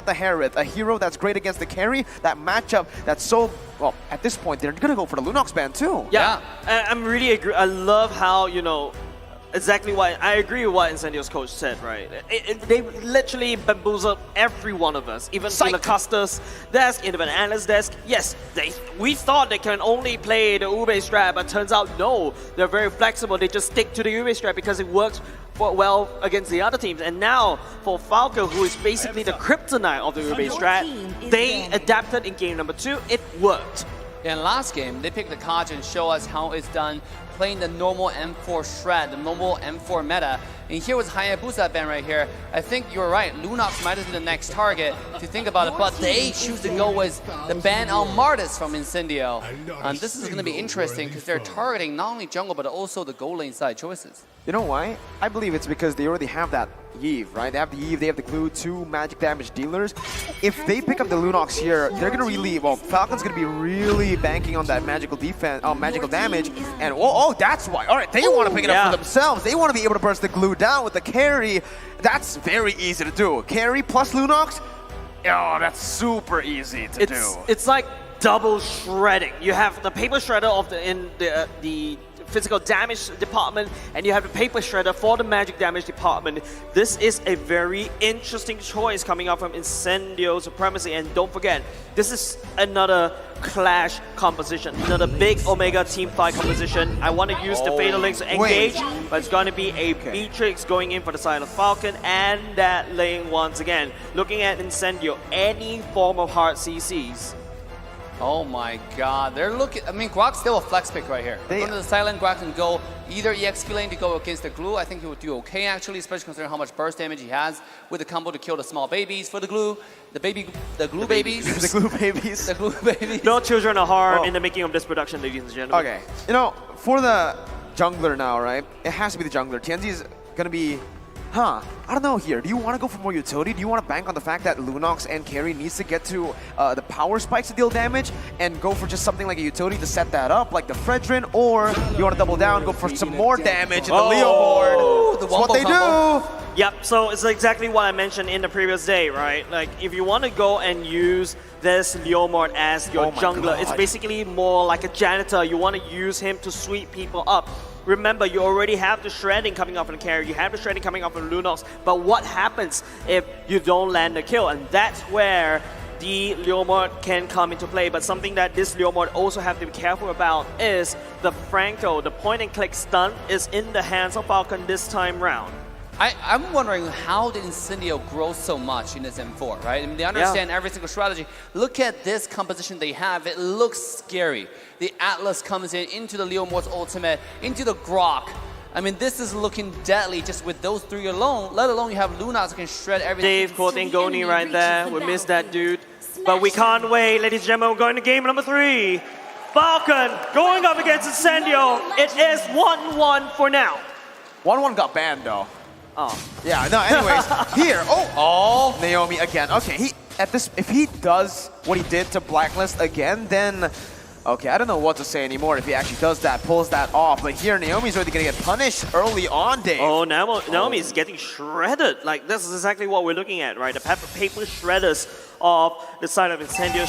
the Harith, a hero that's great against the carry, that matchup that's so, well, at this point, they're going to go for the Lunox ban too. Yeah, I'm really agree. I love how, you know, exactly what I agree with what Incendio's coach said, right? They literally bamboozled every one of us, even in the Custer's desk, even Analyst's desk. Yes, we thought they can only play the Ube strat, but turns out no, they're very flexible. They just stick to the Ube strat because it works well against the other teams. And now for Falcon, who is basically the kryptonite of the Ube strat, they adapted in game number 2. It worked. In last game, they picked the Kaj and show us how it's done playing the normal M4 strat, the normal M4 meta. And here was Hayabusa ban right here. I think you're right, Lunox might have been the next target if you think about it, but they choose to go with the ban on Martis from Incendio. And this is going to be interesting because they're targeting not only jungle but also the gold lane side choices. You know why? I believe it's because they already have that Eve, right? They have the Eve, they have the Glue, 2 magic damage dealers. If they pick up the Lunox here, they're going to really, well, Falcon's going to be really banking on that magical defense, magical damage. And oh, that's why. All right, they want to pick it up for themselves. They want to be able to burst the Glue down with the carry. That's very easy to do. Carry plus Lunox, oh, that's super easy to do. It's like double shredding. You have the paper shredder of the physical damage department, and you have the paper shredder for the magic damage department. This is a very interesting choice coming up from Incendio Supremacy, and don't forget, this is another Clash composition, another big Omega team fight composition. I want to use the Fatal Links to engage, but it's going to be a Beatrix going in for the side of Falcon, and that lane once again. Looking at Incendio, any form of hard CCs. Oh my god, they're looking, I mean, Guac's still a flex pick right here. Under the silent, Guac can go either EXP lane to go against the Glue. I think he would do okay actually, especially considering how much burst damage he has with the combo to kill the small babies for the Glue. The Glue babies. The Glue babies. The Glue babies. No children are harmed in the making of this production, ladies and gentlemen. Okay, you know, for the jungler now, right? It has to be the jungler. TNZ is going to be, I don't know here. Do you want to go for more utility? Do you want to bank on the fact that Lunox and carry needs to get to the power spikes to deal damage and go for just something like a utility to set that up, like the Fredrin, or you want to double down, go for some more damage in the Leo board? That's what they do. Yep, so it's exactly what I mentioned in the previous day, right? Like, if you want to go and use this Leomord as your jungler, it's basically more like a janitor. You want to use him to sweep people up. Remember, you already have the shredding coming off on the carry, you have the shredding coming off on Lunox, but what happens if you don't land the kill? And that's where the Leomord can come into play. But something that this Leomord also have to be careful about is the Franco. The point and click stun is in the hands of Falcon this time round. I'm wondering how did Incendio grow so much in this M4, right? I mean, they understand every single strategy. Look at this composition they have. It looks scary. The Atlas comes in into the Leomord's ultimate, into the Grok. I mean, this is looking deadly just with those 3 alone, let alone you have Lunox who can shred everything. Dave quoting Goni right there. We missed that dude. But we can't wait, ladies and gentlemen. We're going to game number 3. Falcon going up against Incendio. It is 1-1 for now. 1-1 got banned though. Oh. Yeah, no, anyways, here, Naomi again. Okay, if he does what he did to Blacklist again, then, okay, I don't know what to say anymore if he actually does that, pulls that off. But here, Naomi's already going to get punished early on, Dave. Oh, Naomi is getting shredded. Like, this is exactly what we're looking at, right? The paper shredders of the side of Incendio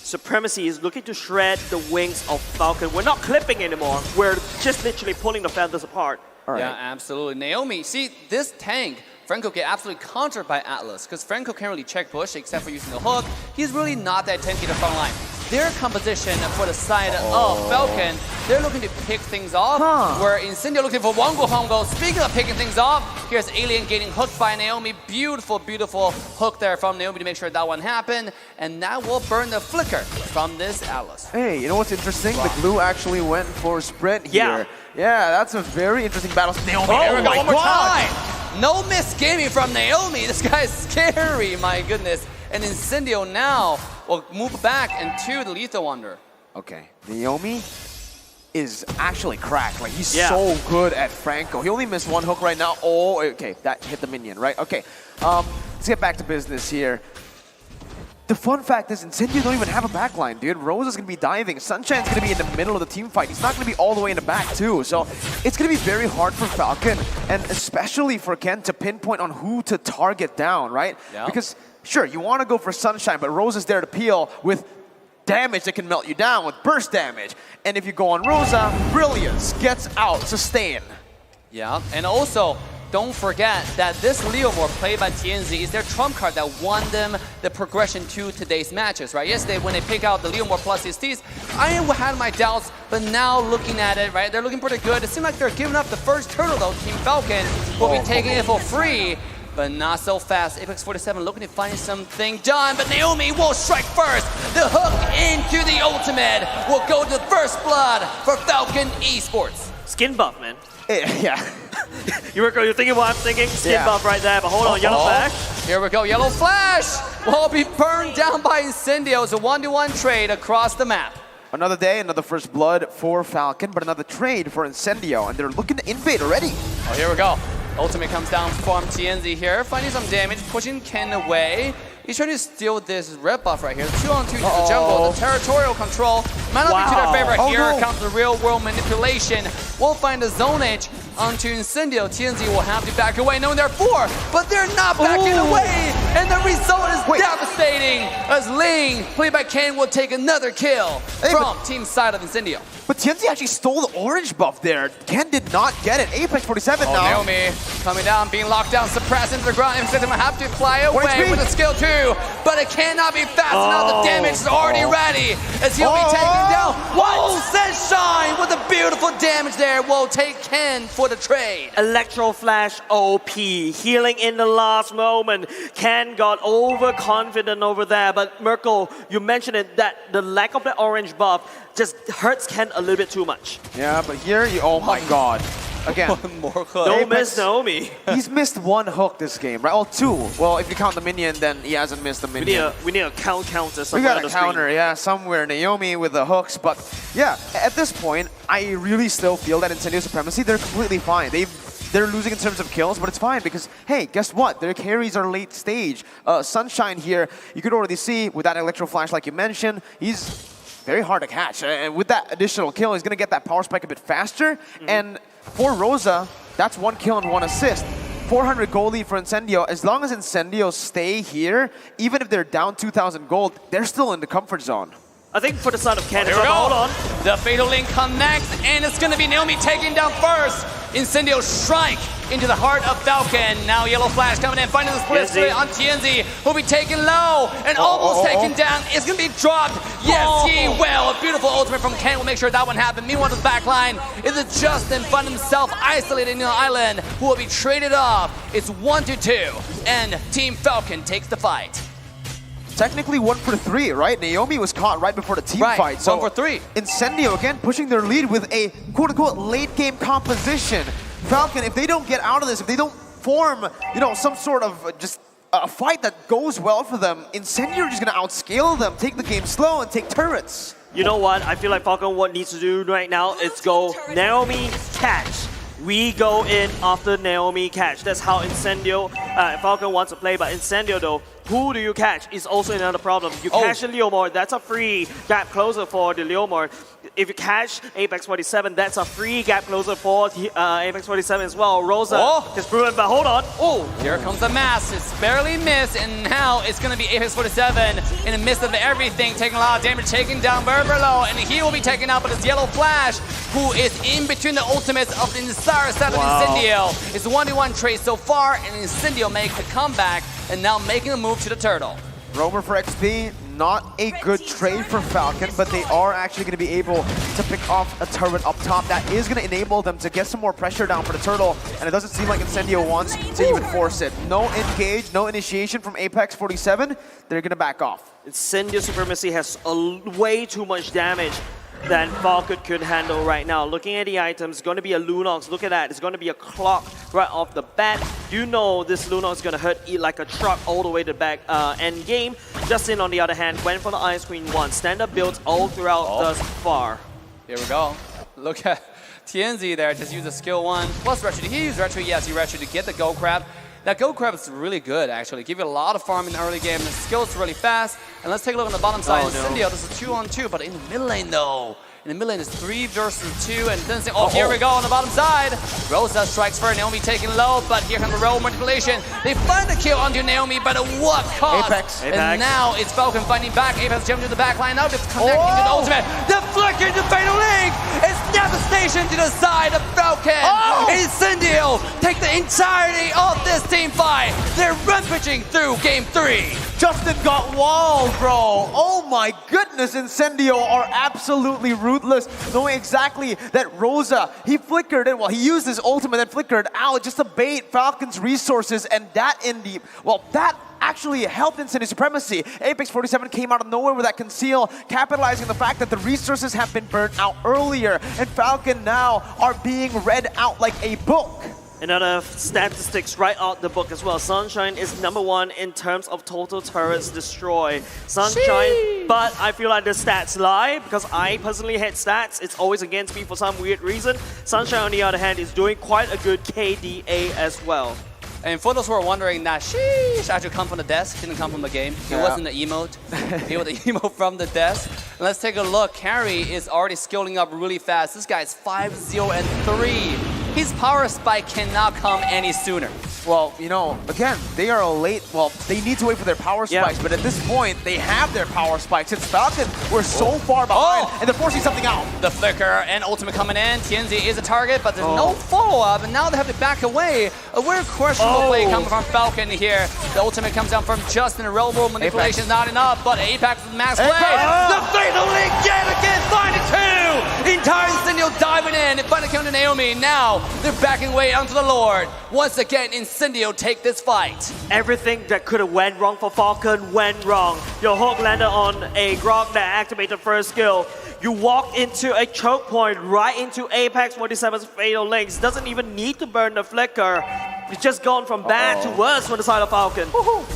Supremacy is looking to shred the wings of Falcon. We're not clipping anymore. We're just literally pulling the feathers apart. Right. Yeah, absolutely. Naomi, see, this tank, Franco get absolutely countered by Atlas, because Franco can't really check push except for using the hook. He's really not that tanky to the front line. Their composition for the side of Falcon, they're looking to pick things off, where Incendio looking for Wongo Hongo. Speaking of picking things off, here's Alien getting hooked by Naomi. Beautiful, beautiful hook there from Naomi to make sure that one happened. And that will burn the flicker from this Atlas. Hey, you know what's interesting? The Glue actually went for sprint here. Yeah, that's a very interesting battle. Naomi, one more time! No miss gaming from Naomi. This guy's scary, my goodness. And Incendio now will move back into the Lethal Wonder. Okay, Naomi is actually cracked. Like, he's so good at Franco. He only missed 1 hook right now. Oh, okay, that hit the minion, right? Okay, let's get back to business here. The fun fact is, Incendio don't even have a backline, dude. Rose is going to be diving. Sunshine's going to be in the middle of the team fight. He's not going to be all the way in the back, too. So it's going to be very hard for Falcon, and especially for Ken, to pinpoint on who to target down, right? Yeah. Because Sure, you want to go for Sunshine, but Rosa's there to peel with damage that can melt you down with burst damage. And if you go on Rosa, Brilliance gets out, sustain. Yeah, and also, don't forget that this Leomord played by TNZ is their trump card that won them the progression to today's matches, right? Yesterday, when they pick out the Leomord plus CSTs, I had my doubts, but now looking at it, right, they're looking pretty good. It seems like they're giving up the first turtle, though. Team Falcon will be taking it for free, but not so fast. Apex 47 looking to find something done, but Naomi will strike first. The hook into the ultimate will go to the first blood for Falcon Esports. Skin buff, man. Yeah. You're thinking what I'm thinking? Skin Yeah. buff right there, but hold on, Yellow Flash. Here we go, Yellow Flash will be burned down by Incendio. It's a 1-to-1 trade across the map. Another day, another first blood for Falcon, but another trade for Incendio, and they're looking to invade already. Oh, here we go. Ultimate comes down from TNZ here, finding some damage, pushing Ken away. He's trying to steal this red buff right here. 2-on-2 to the jungle. The territorial control might not be to their favorite. Here comes the real-world manipulation. We'll find the zonage onto Incendio. TNZ will have to back away, knowing they're 4, but they're not backing away, and the result is devastating as Ling, played by Ken, will take another kill from team side of Incendio. But TNZ actually stole the orange buff there. Ken did not get it. Apex 47 now. Naomi coming down, being locked down, suppressed into the ground. Instead, going to have to fly away with a skill 2, but it cannot be fast enough. The damage is already ready as he'll be taken down. Whoa, Sunshine with a beautiful damage there will take Ken for the trade. Electro Flash OP, healing in the last moment. Ken got overconfident over there, but Merkel, you mentioned it, that the lack of the orange buff just hurts Ken a little bit too much. Yeah, but here, oh my god. Again, One more hook. Don't miss Naomi. He's missed one hook this game, right? Oh, 2. Well, if you count the minion, then he hasn't missed the minion. We need a counter We somewhere got on a the counter, screen. yeah, somewhere. Naomi with the hooks, but yeah, at this point, I really still feel that Incendio Supremacy, they're completely fine. They're losing in terms of kills, but it's fine because, hey, guess what? Their carries are late stage. Sunshine here, you could already see with that Electro Flash, like you mentioned, he's very hard to catch. And with that additional kill, he's going to get that power spike a bit faster. And for Rosa, that's 1 kill and 1 assist. 400 gold lead for Incendio. As long as Incendio stay here, even if they're down 2,000 gold, they're still in the comfort zone. I think for the side of Ken, Here we go. hold on. The Fatal Link connects, and it's going to be Naomi taking down first. Incendio strike into the heart of Falcon. Now Yellow Flash coming in, finding the split on TNZ, who'll be taken low and almost taken down. It's going to be dropped. Yes, he will. A beautiful ultimate from Ken will make sure that one happens. Meanwhile, the back line is Justin finding himself isolated in the island, who will be traded off. It's 1-2, and Team Falcon takes the fight. Technically 1 for 3, right? Naomi was caught right before the team fight. So 1 for 3. Incendio again pushing their lead with a quote-unquote late game composition. Falcon, if they don't get out of this, if they don't form, you know, some sort of just a fight that goes well for them, Incendio are just gonna outscale them, take the game slow and take turrets. You know what? I feel like Falcon what needs to do right now is go Naomi catch. We go in after Naomi catch. That's how Incendio, Falcon wants to play. But Incendio though, who do you catch is also another problem. You catch the Leomord, that's a free gap closer for the Leomord. If you catch Apex 47, that's a free gap closer for Apex 47 as well. Rosa is proven, but hold on. Oh, here comes the mass. It's barely missed, and now it's going to be Apex 47 in the midst of everything, taking a lot of damage, taking down very low, and he will be taken out by this Yellow Flash, who is in between the ultimates of the entire side of Incendio. It's a 1-1 trade so far, and Incendio makes a comeback, and now making a move to the turtle. Roamer for XP, not a good trade for Falcon, but they are actually going to be able to pick off a turret up top. That is going to enable them to get some more pressure down for the turtle, and it doesn't seem like Incendio wants to even force it. No engage, no initiation from Apex 47. They're going to back off. Incendio Supremacy has way too much damage than Falcon could handle right now. Looking at the items, it's going to be a Lunox. Look at that. It's going to be a clock right off the bat. You know this Lunox is going to hurt like a truck all the way to the back end game. Justin, on the other hand, went for the Ice Queen 1. Standard builds all throughout thus far. Here we go. Look at TNZ there. Just use a skill 1 plus retro. He used retro. Yes, he retro to get the gold crab. That gold crab is really good, actually. Give you a lot of farm in the early game. The skills really fast. And let's take a look on the bottom side. Incendio, this is 2-on-2, but in the mid lane, though, In the middle lane, it's 3 versus 2, and then here we go on the bottom side. Rosa strikes for Naomi, taking low, but here comes the roll manipulation. They find the kill onto Naomi, but at what cost? Apex. And now it's Falcon fighting back. Apex jumping to the back line, now it's connecting to the ultimate. The flicker to Fatal Link! It's devastation to the side of Falcon! Incendio take the entirety of this team fight! They're rampaging through game 3! Justin got walled, bro. Oh my goodness, Incendio are absolutely ruthless, knowing exactly that Rosa, he flickered it, well, he used his ultimate and flickered out just to bait Falcon's resources, and that that actually helped Incendio Supremacy. Apex 47 came out of nowhere with that conceal, capitalizing on the fact that the resources have been burnt out earlier, and Falcon now are being read out like a book. Another statistics right out the book as well. Sunshine is #1 in terms of total turrets destroyed. Sunshine, but I feel like the stats lie because I personally hate stats. It's always against me for some weird reason. Sunshine, on the other hand, is doing quite a good KDA as well. And for those who are wondering, that sheesh actually come from the desk, didn't come from the game. It wasn't the emote. It was the emote from the desk. And let's take a look. Carry is already scaling up really fast. This guy is 5-0 and 3. His power spike cannot come any sooner. Well, you know, again, they are late. Well, they need to wait for their power spikes, but at this point, they have their power spikes. It's Falcon. We're so far behind, and they're forcing something out. The flicker and ultimate coming in. TNZ is a target, but there's no follow-up, and now they have to back away. A weird questionable play coming from Falcon here. The ultimate comes down from Justin. Robo manipulation is not enough, but Apex with max play. The Fatal Link yet again, finding 2! Entire Incendio diving in and finally coming to Naomi. Now, they're backing away onto the Lord. Once again, Incendio take this fight. Everything that could have went wrong for Falcon went wrong. Your hook landed on a Grog that activated first skill. You walked into a choke point right into Apex 47's Fatal Links. Doesn't even need to burn the flicker. It's just gone from bad to worse for the side of Falcon.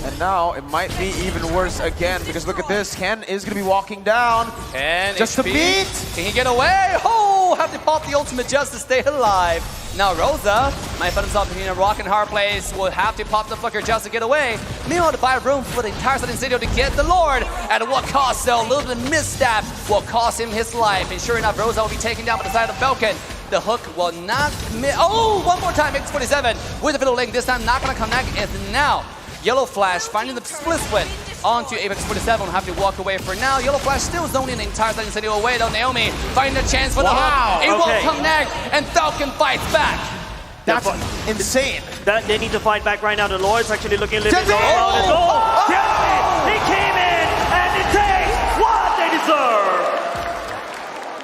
And now it might be even worse again because look at this. Ken is going to be walking down. And just to beat. Can he get away? Oh, have to pop the ultimate just to stay alive. Now Rosa might find himself in a rock and hard place. Will have to pop the flicker just to get away. Meanwhile, to buy room for the entire side of Incendio to get the Lord. At what cost, though? A little bit of misstep will cost him his life. And sure enough, Rosa will be taken down by the side of Falcon. The hook will not miss. Oh, one more time, X47 with the Fatal Link. This time not going to connect. And now, Yellow Flash finding the split onto Apex 47. Will have to walk away for now. Yellow Flash still zoning the entire side Incendio away, though. Naomi finding a chance for the hook. It won't connect, and Falcon fights back. That's insane. They need to fight back right now. The Lord's actually looking a little bit around his goal. He came in, and it takes what they deserve.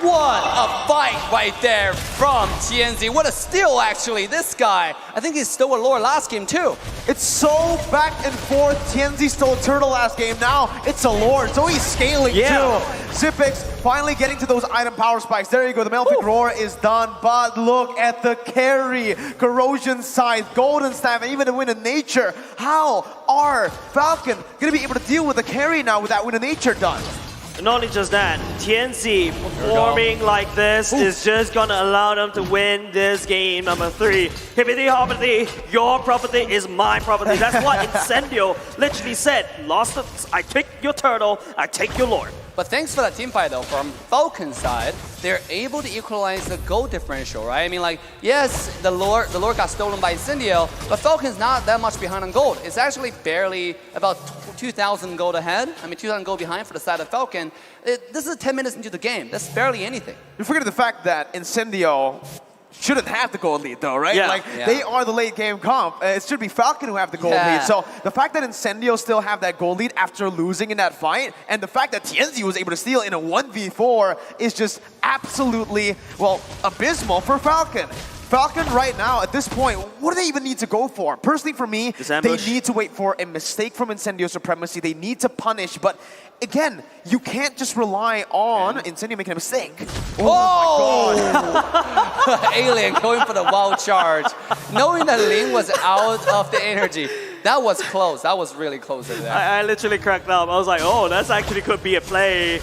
What a fight right there from TNZ. What a steal, actually. This guy, I think he stole a lore last game, too. It's so back and forth. TNZ stole Turtle last game. Now it's a Lord, so he's scaling too. Zipix finally getting to those item power spikes. There you go. The Malefic Roar is done, but look at the carry. Corrosion Scythe, Golden Staff, and even the Wind of Nature. How are Falcon going to be able to deal with the carry now with that Wind of Nature done? Not only just that, TNC performing like this is just gonna allow them to win this game number 3. Hippity hoppity, your property is my property. That's what Incendio literally said. I take your turtle, I take your Lord. But thanks for that team fight, though, from Falcon's side, they're able to equalize the gold differential, right? I mean, like, yes, the lore got stolen by Incendio, but Falcon's not that much behind on gold. It's actually barely about 2,000 gold ahead. I mean, 2,000 gold behind for the side of Falcon. This is 10 minutes into the game. That's barely anything. You're forgetting the fact that Incendio shouldn't have the gold lead though, right? They are the late game comp. It should be Falcon who have the gold lead. So the fact that Incendio still have that gold lead after losing in that fight, and the fact that TNZ was able to steal in a 1v4 is just absolutely, well, abysmal for Falcon. Falcon right now, at this point, what do they even need to go for? Personally for me, they need to wait for a mistake from Incendio Supremacy. They need to punish, but again, you can't just rely on Incendio making a mistake. Oh my God. Alien going for the wild charge. Knowing that Ling was out of the energy. That was close. That was really close to that. I literally cracked up. I was like, oh, that's actually could be a play.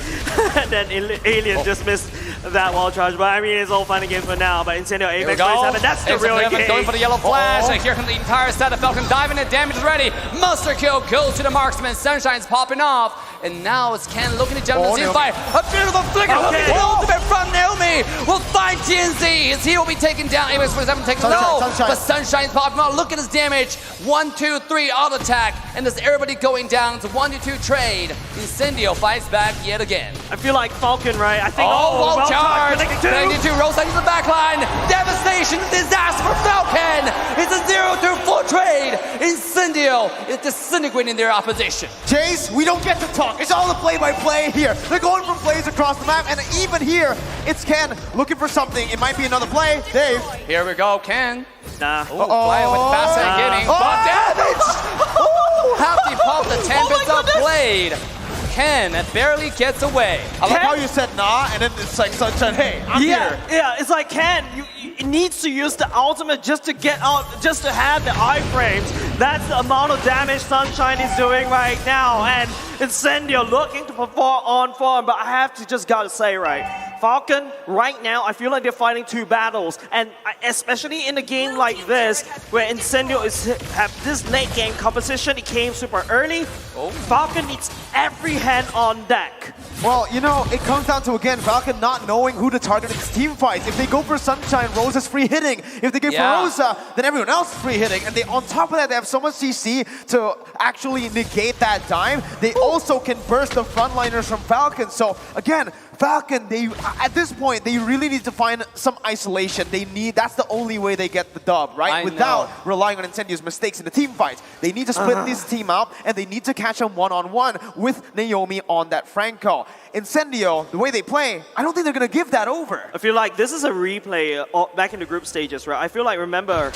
And then Alien just missed that well charged. But I mean, it's all fun and games for now. But Incendio Here we Apex go. 27, that's the real game. Going for the yellow flash, and here comes the entire set of Falcon diving in. Damage is ready. Monster kill goes to the marksman. Sunshine's popping off. And now it's Ken looking to jump in the fight. A beautiful flicker of the ultimate from Naomi will find TNZ as he will be taken down. Apex 27 takes but Sunshine's popping off. Look at his damage. 1, 2, 3 auto attack. And there's everybody going down. It's a 1-2 trade. Incendio fights back yet again. I feel like Falcon, right? I think, well charged. connecting to Rosa into the backline. Devastation, disaster for Falcon. It's a 0-4 trade. Incendio is disintegrating their opposition. Chase, we don't get to talk. It's all the play-by-play here. They're going from plays across the map, and even here, it's Ken looking for something. It might be another play. Dave. Here we go, Ken. Nah. Flying with fast and getting damage. Happy pop the 10 bits of blade. Ken barely gets away. I like how you said nah, and then it's like Sunshine, hey, I'm here. Yeah, it's like Ken, you needs to use the ultimate just to get out, just to have the iframes. That's the amount of damage Sunshine is doing right now, and Incendio looking to perform on form, but I have to just gotta say, right, Falcon, right now, I feel like they're fighting two battles, and especially in a game like this, where Incendio have this late game composition, it came super early, Falcon needs every hand on deck. Well, you know, it comes down to, again, Falcon not knowing who to target in these team fights. If they go for Sunshine, Rosa's free hitting. If they go for Rosa, then everyone else is free hitting. And they, on top of that, they have so much CC to actually negate that dime. They also can burst the frontliners from Falcon. So, again, Falcon, they at this point, they really need to find some isolation. That's the only way they get the dub, right? Without relying on Incendio's mistakes in the team fights. They need to split this team up, and they need to catch them one-on-one with Naomi on that Franco. Incendio, the way they play, I don't think they're going to give that over. I feel like this is a replay back in the group stages, right? I feel like, remember,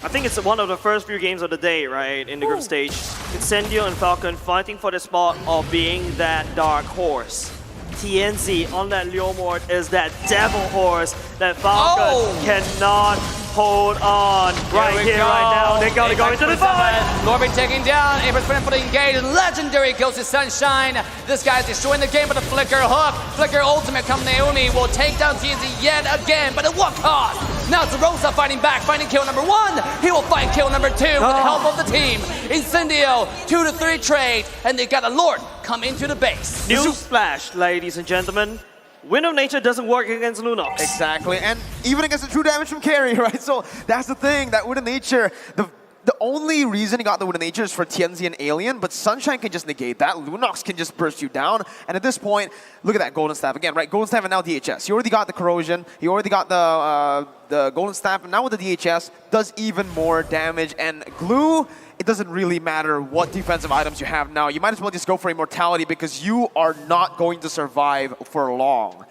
I think it's one of the first few games of the day, right, in the group stage. Incendio and Falcon fighting for the spot of being that dark horse. TNZ on that Leomord is that devil horse that Falcon cannot hold on. Right here, right now. They're going to go into the fight. Norbert taking down. Apex for the engage. Legendary goes to Sunshine. This guy's destroying the game with a flicker hook. Flicker ultimate come Naomi. Will take down TNZ yet again, but at what cost? Now it's Rosa fighting back, finding kill number 1. He will find kill number 2 with the help of the team. Incendio, 2-3 trade, and they got a Lord come into the base. Newsflash, ladies and gentlemen. Wind of Nature doesn't work against Lunox. Exactly, and even against the true damage from carry, right? So that's the thing, that Wind of Nature, the only reason he got the Wind of Nature is for TNZ and Alien, but Sunshine can just negate that. Lunox can just burst you down. And at this point, look at that Golden Staff again, right? Golden Staff and now DHS. He already got the Corrosion. He already got the Golden Staff. And now with the DHS, does even more damage. And Glue, it doesn't really matter what defensive items you have now. You might as well just go for Immortality because you are not going to survive for long.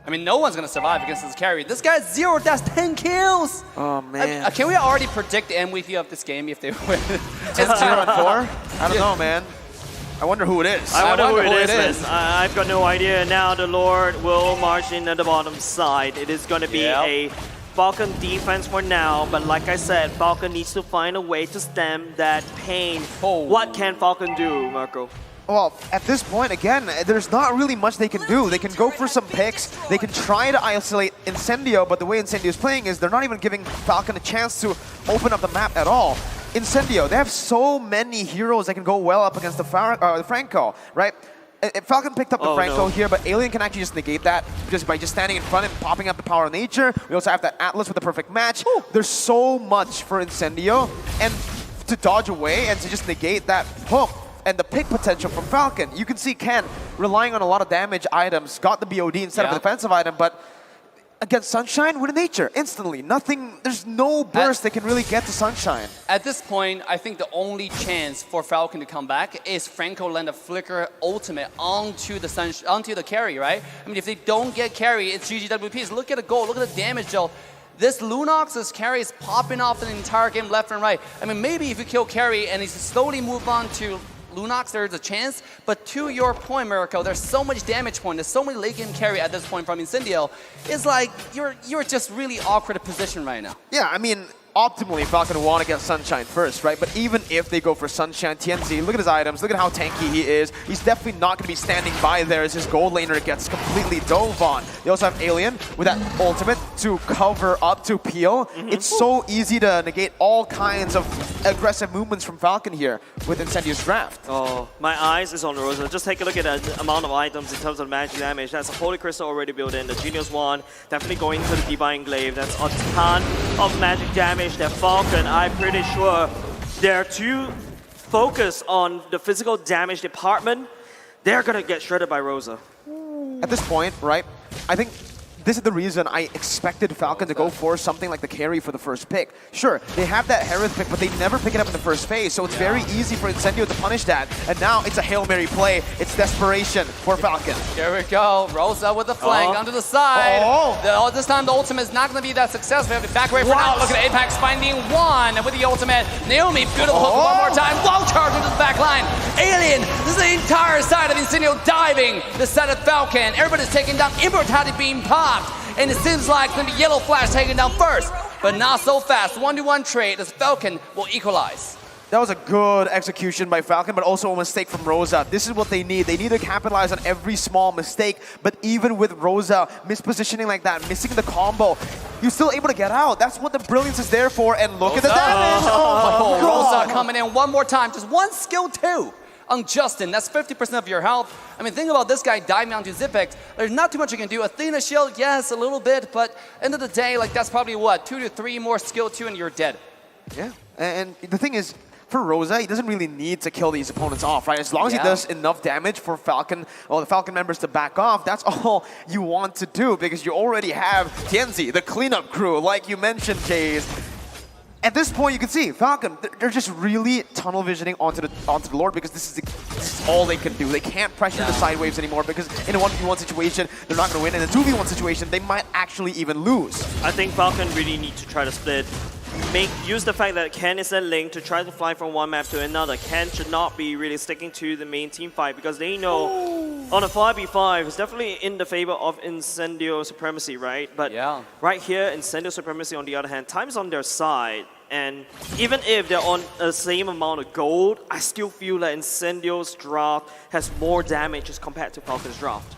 I mean, no one's going to survive against this carry. This guy's 0, that's 10 kills. Oh, man. Can we already predict the MVP of this game if they win? It's 0-4? I don't know, man. I wonder who it is. I wonder who it is. I've got no idea. Now the Lord will march in at the bottom side. It is going to be a Falcon defense for now, but like I said, Falcon needs to find a way to stem that pain. What can Falcon do, Marco? Well, at this point, again, there's not really much they can do. They can go for some picks. They can try to isolate Incendio, but the way Incendio is playing is they're not even giving Falcon a chance to open up the map at all. Incendio, they have so many heroes that can go well up against the Franco, right? Falcon picked up the Franco here, but Alien can actually just negate that just by just standing in front and popping up the power of nature. We also have that Atlas with the perfect match. There's so much for Incendio, and to dodge away and to just negate that hook and the pick potential from Falcon. You can see Ken relying on a lot of damage items, got the BOD instead of a defensive item, but against Sunshine, Wind of Nature, instantly. Nothing, there's no burst that can really get to Sunshine. At this point, I think the only chance for Falcon to come back is Franco land a flicker ultimate onto the carry, right? I mean, if they don't get carry, it's GGWPs. Look at the goal, look at the damage, Joe. This Lunox's carry is popping off the entire game left and right. I mean, maybe if you kill carry and he slowly move on to Lunox, there's a chance, but to your point, Miracle, there's so much damage point, there's so many late game carry at this point from Incendio. It's like, you're just really awkward position right now. Yeah, I mean, optimally, Falcon want to get Sunshine first, right? But even if they go for Sunshine, Tianzi, look at his items, look at how tanky he is. He's definitely not going to be standing by there as his gold laner gets completely dove on. They also have Alien with that ultimate to cover up to peel. It's so easy to negate all kinds of aggressive movements from Falcon here with Incendio's draft. Oh, my eyes is on Rosa. Just take a look at the amount of items in terms of magic damage. That's a Holy Crystal already built in. The Genius Wand definitely going to the Divine Glaive. That's a ton of magic damage. That Falcon, I'm pretty sure they're too focused on the physical damage department. They're gonna get shredded by Rosa. At this point, right, I think this is the reason I expected Falcon to go for something like the carry for the first pick. Sure, they have that Hereth pick, but they never pick it up in the first phase, so it's very easy for Incendio to punish that. And now it's a Hail Mary play. It's desperation for Falcon. Here we go. Rosa with the flank onto the side. This time the ultimate is not going to be that successful. We have to back away for now. Look at Apex finding one with the ultimate. Naomi, beautiful hook one more time. Wow, charge into the back line. Alien, this is the entire side of Incendio diving. The side of Falcon. Everybody's taking down. Immortality being popped. And it seems like it's going to be Yellow Flash taken down first. But not so fast. 1-to-1 trade as Falcon will equalize. That was a good execution by Falcon, but also a mistake from Rosa. This is what they need. They need to capitalize on every small mistake, but even with Rosa mispositioning like that, missing the combo, you're still able to get out. That's what the brilliance is there for, and look at the damage! Oh, Rosa coming in one more time, just one skill too. On Justin, that's 50% of your health. I mean, think about this guy diving onto Zipex. There's not too much you can do. Athena shield, yes, a little bit, but end of the day, like that's probably what, 2 to 3 more skill 2 and you're dead. Yeah, and the thing is, for Rosa, he doesn't really need to kill these opponents off, right? As long as he does enough damage for Falcon, the Falcon members to back off, that's all you want to do because you already have Tianzi, the cleanup crew, like you mentioned, Jays. At this point, you can see Falcon, they're just really tunnel visioning onto the Lord because this is all they can do. They can't pressure the side waves anymore because in a 1v1 situation, they're not going to win. In a 2v1 situation, they might actually even lose. I think Falcon really need to try to split. Use the fact that Ken is a link to try to fly from one map to another. Ken should not be really sticking to the main team fight because they know on a 5v5 it's definitely in the favor of Incendio Supremacy, right? But right here, Incendio Supremacy on the other hand, time's on their side. And even if they're on the same amount of gold, I still feel that Incendio's draft has more damage as compared to Falcon's draft.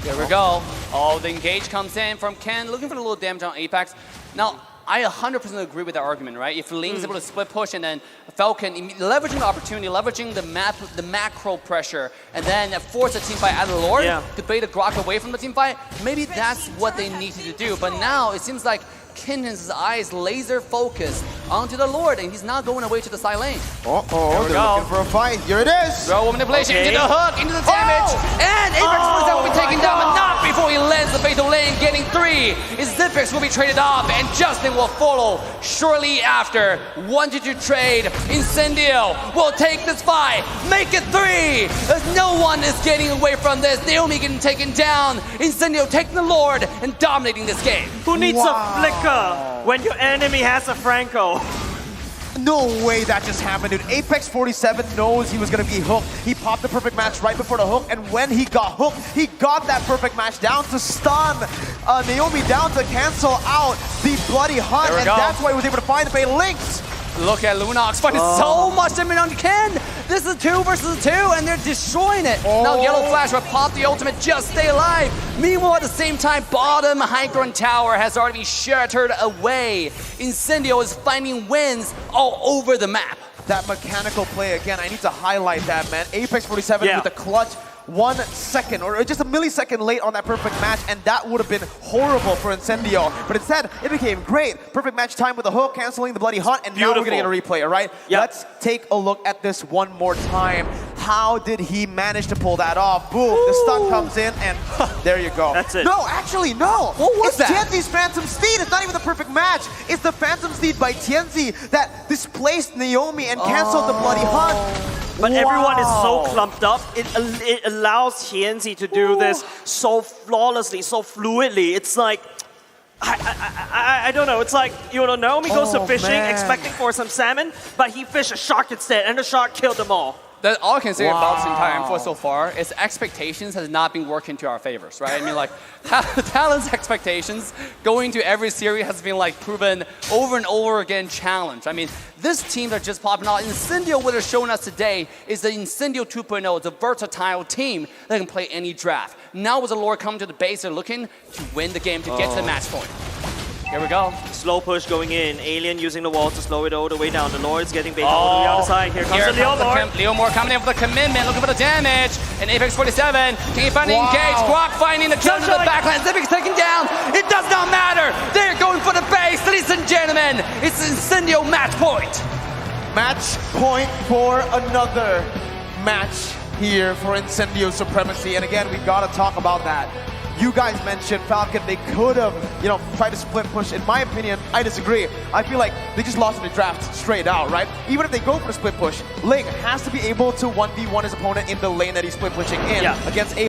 Here we go. Oh, the engage comes in from Ken, looking for a little damage on Apex. Now, I 100% agree with that argument, right? If Ling is able to split push and then Falcon leveraging the opportunity, leveraging the macro pressure, and then force a team fight out of the Lord to bait a Grok away from the team fight, maybe that's what they needed to do. But now it seems like Kinden's eyes laser focused onto the Lord, and he's not going away to the side lane. They're looking for a fight. Here it is. Throw manipulation into the hook, into the damage, and Apex will be taken down, but not before he lands the fatal lane, getting 3. His Zipex will be traded off, and Justin will follow shortly after. 1-2 trade. Incendio will take this fight, make it 3. As no one is getting away from this. Naomi getting taken down. Incendio taking the Lord and dominating this game. Who needs a flicker when your enemy has a Franco? No way that just happened, dude. Apex 47 knows he was going to be hooked. He popped the perfect match right before the hook, and when he got hooked, he got that perfect match down to stun Naomi, down to cancel out the bloody hunt, and that's why he was able to find the fatal links. Look at Lunox finding so much damage on Ken. This is 2 versus 2, and they're destroying it. Now Yellow Flash will pop the ultimate, just stay alive. Meanwhile, at the same time, bottom high ground tower has already been shattered away. Incendio is finding wins all over the map. That mechanical play again, I need to highlight that, man. Apex 47 with the clutch. 1 second or just a millisecond late on that perfect match, and that would have been horrible for Incendio. But instead, it became great. Perfect match time with the hook, canceling the bloody hunt, and now we're going to get a replay, all right? Let's take a look at this one more time. How did he manage to pull that off? Boom, the stun comes in, and there you go. That's it. No, actually, no. What was that? It's Tianzi's Phantom Steed. It's not even the perfect match. It's the Phantom Steed by Tianzi that displaced Naomi and canceled the bloody hunt. But everyone is so clumped up. It allows Tianzi to do this so flawlessly, so fluidly. It's like, I don't know. It's like, you know, Naomi goes to fishing expecting for some salmon, but he fished a shark instead, and the shark killed them all. That all I can say about this entire Wow. M4 so far is expectations has not been working to our favors, right? I mean, like, talent's expectations going to every series has been like proven over and over again challenged. I mean, this team that just popping out, Incendio, what they're showing us today is the Incendio 2.0. It's a versatile team that can play any draft. Now with the Lord coming to the base, they're looking to win the game to get to the match point. Here we go. Slow push going in. Alien using the wall to slow it all the way down. The Lord's getting bait all the way on the side. Here comes the Leomord. Leomord coming in for the commitment, looking for the damage. And Apex 47, can you find the engage? Guac finding the kill to the backline. Zipic's taken down. It does not matter. They're going for the base, ladies and gentlemen. It's Incendio match point. Match point for another match here for Incendio Supremacy. And again, we gotta talk about that. You guys mentioned Falcon, they could have, tried to split push. In my opinion, I disagree. I feel like they just lost in the draft straight out, right? Even if they go for the split push, Ling has to be able to 1v1 his opponent in the lane that he's split pushing in against a